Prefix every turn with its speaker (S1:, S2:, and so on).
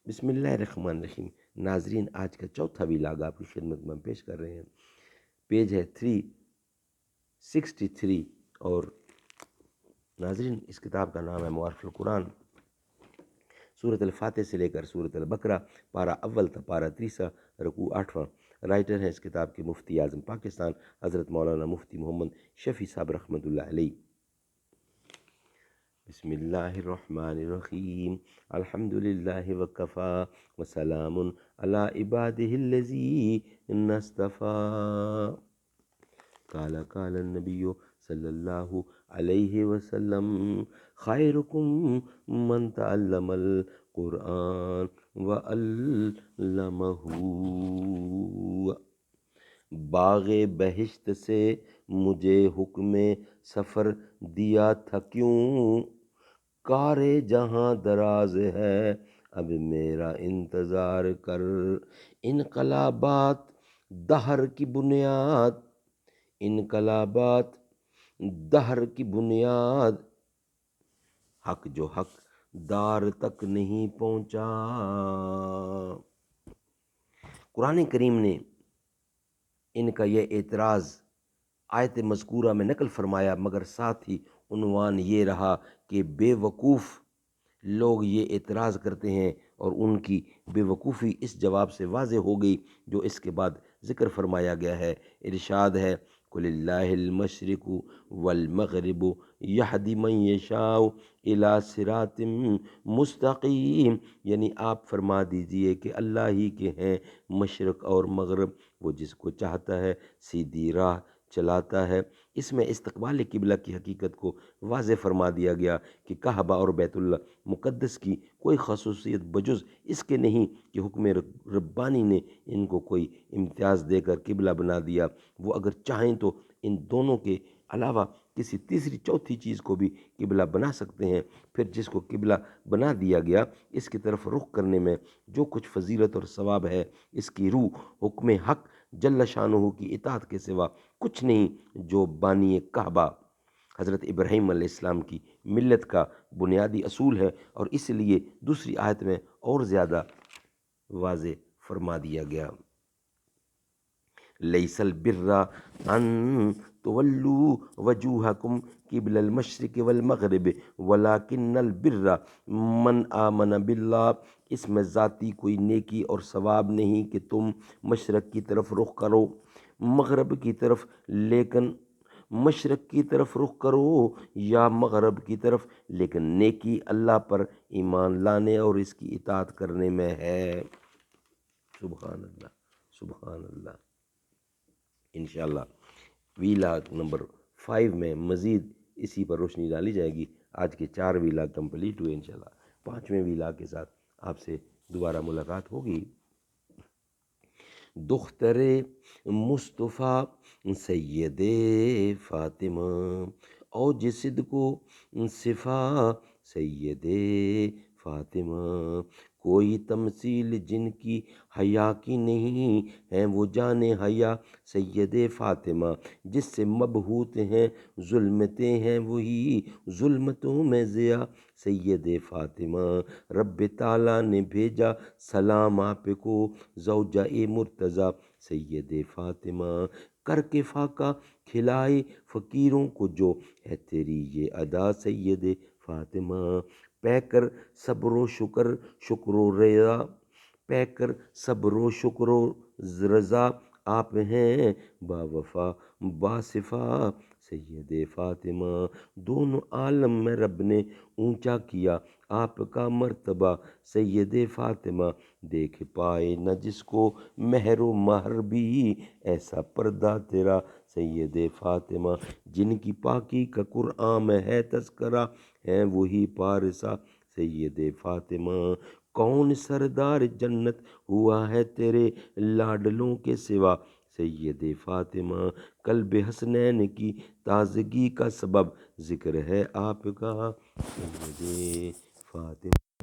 S1: بسم اللہ الرحمن الرحیم۔ ناظرین، آج کا چوتھا ویلاگ آپ کی خدمت میں ہم پیش کر رہے ہیں۔ پیج ہے 363 اور ناظرین اس کتاب کا نام ہے معارف القرآن، سورۃ الفاتح سے لے کر سورۃ البقرہ، پارہ اول تا پارہ تیسرا، رکوع 8واں۔ رائٹر ہیں اس کتاب کے مفتی اعظم پاکستان حضرت مولانا مفتی محمد شفیع صاحب رحمۃ اللہ علیہ۔ بسم اللہ الرحمن الرحیم۔ الحمد للہ وکفا وسلام علی عبادہ الذین اصطفیٰ۔ قال النبی صلی اللہ علیہ وسلم خیرکم من تعلم القرآن وعلمہ۔ باغ بہشت سے مجھے حکم سفر دیا تھا کیوں، کار جہاں دراز ہے اب میرا انتظار کر۔ انقلابات دہر کی بنیاد، انقلابات دہر کی بنیاد، حق جو حق دار تک نہیں پہنچا۔ قرآن کریم نے ان کا یہ اعتراض آیت مذکورہ میں نقل فرمایا، مگر ساتھ ہی عنوان یہ رہا کہ بے وقوف لوگ یہ اعتراض کرتے ہیں، اور ان کی بے وقوفی اس جواب سے واضح ہو گئی جو اس کے بعد ذکر فرمایا گیا ہے۔ ارشاد ہے قل اللہ المشرق والمغرب یہدی من یشاء الی صراط مستقیم، یعنی آپ فرما دیجئے کہ اللہ ہی کے ہیں مشرق اور مغرب، وہ جس کو چاہتا ہے سیدھی راہ چلاتا ہے۔ اس میں استقبال قبلہ کی حقیقت کو واضح فرما دیا گیا کہ کعبہ اور بیت اللہ مقدس کی کوئی خصوصیت بجز اس کے نہیں کہ حکم ربانی نے ان کو کوئی امتیاز دے کر قبلہ بنا دیا۔ وہ اگر چاہیں تو ان دونوں کے علاوہ کسی تیسری چوتھی چیز کو بھی قبلہ بنا سکتے ہیں، پھر جس کو قبلہ بنا دیا گیا اس کی طرف رخ کرنے میں جو کچھ فضیلت اور ثواب ہے، اس کی روح حکم حق جل شانہ کی اطاعت کے سوا کچھ نہیں، جو بانی کعبہ حضرت ابراہیم علیہ السلام کی ملت کا بنیادی اصول ہے، اور اس لیے دوسری آیت میں اور زیادہ واضح فرما دیا گیا۔ لیس البر ان تولوا وجوہکم قبل المشرق والمغرب ولکن البر من آمن باللہ۔ اس میں ذاتی کوئی نیکی اور ثواب نہیں کہ تم مشرق کی طرف رخ کرو، مغرب کی طرف، لیکن مشرق کی طرف رخ کرو یا مغرب کی طرف، لیکن نیکی اللہ پر ایمان لانے اور اس کی اطاعت کرنے میں ہے۔ سبحان اللہ، سبحان اللہ۔ انشاءاللہ ویلاگ نمبر 5 میں مزید اسی پر روشنی ڈالی جائے گی۔ آج کے 4 ویلاگ کمپلیٹ ہوئے، انشاءاللہ 5ویں ویلاگ کے ساتھ آپ سے دوبارہ ملاقات ہوگی۔ دختر مصطفیٰ سید فاطمہ، اوج صدق و صفا سید فاطمہ، کوئی تمثیل جن کی حیا کی نہیں ہے وہ جان حیا سید فاطمہ، جس سے مبہوت ہیں ظلمتیں ہیں وہی ظلمتوں میں ضیا سید فاطمہ۔ رب تعالیٰ نے بھیجا سلام آپ کو زوجہ مرتضیٰ سید فاطمہ، کر کے فاقہ کھلائے فقیروں کو جو ہے تیری یہ ادا سید فاطمہ۔ پے کر صبر و شکر، شکر و رضا، پے کر صبر و شکر و رضا، آپ ہیں با وفا با صفا سید فاطمہ۔ دونوں عالم میں رب نے اونچا کیا آپ کا مرتبہ سید فاطمہ، دیکھ پائے نہ جس کو مہر و مہر بھی ایسا پردہ تیرا سید فاطمہ، جن کی پاکی کا قرآن میں ہے تذکرہ ہیں وہی پارسا سید فاطمہ۔ کون سردار جنت ہوا ہے تیرے لاڈلوں کے سوا سید فاطمہ، قلب حسنین کی تازگی کا سبب ذکر ہے آپ کا سید فاطمہ۔